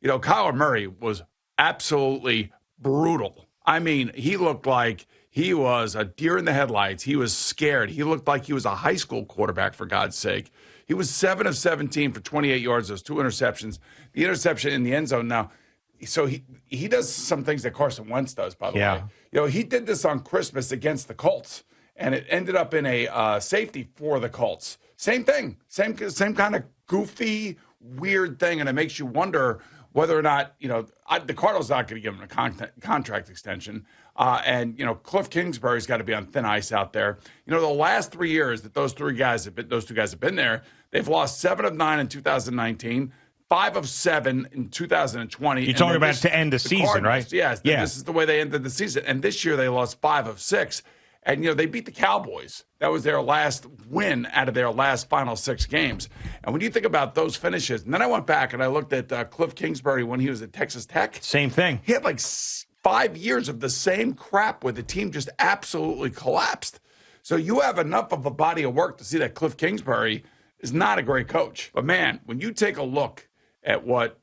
Kyler Murray was absolutely brutal. I mean, he looked like he was a deer in the headlights. He was scared. He looked like he was a high school quarterback, for God's sake. He was 7 of 17 for 28 yards. Those 2 interceptions. The interception in the end zone now. So he does some things that Carson Wentz does, by the way. He did this on Christmas against the Colts, and it ended up in a safety for the Colts. Same thing. Same kind of goofy, weird thing, and it makes you wonder whether or not, the Cardinals not going to give him a contract extension. And Kliff Kingsbury's got to be on thin ice out there. The last 3 years that those two guys have been there, they've lost 7 of 9 in 2019, 5 of 7 in 2020. You're talking about to end the season, right? Yes. Yeah. This is the way they ended the season. And this year they lost 5 of 6. And, they beat the Cowboys. That was their last win out of their last final 6 games. And when you think about those finishes, and then I went back and I looked at Kliff Kingsbury when he was at Texas Tech. Same thing. He had like 5 years of the same crap where the team just absolutely collapsed. So you have enough of a body of work to see that Kliff Kingsbury is not a great coach. But, man, when you take a look at what,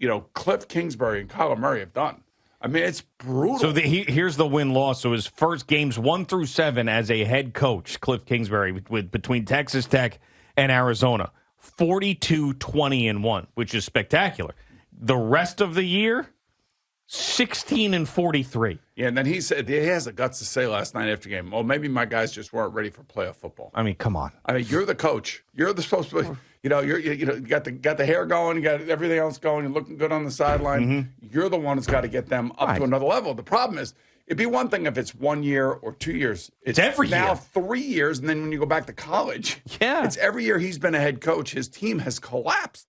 Kliff Kingsbury and Kyler Murray have done, I mean, it's brutal. So here's the win-loss. So his first games 1 through 7 as a head coach, Kliff Kingsbury, between Texas Tech and Arizona, 42-20-1, which is spectacular. The rest of the year, 16-43. Yeah, and then he said he has the guts to say last night after the game, "Oh, maybe my guys just weren't ready for playoff football." I mean, come on. I mean, you're the coach. You're supposed to be. You got the hair going, you got everything else going, you're looking good on the sideline. Mm-hmm. You're the one who's got to get them up to another level. The problem is, it'd be one thing if it's 1 year or 2 years. It's every now year. 3 years, and then when you go back to college, yeah, it's every year he's been a head coach. His team has collapsed.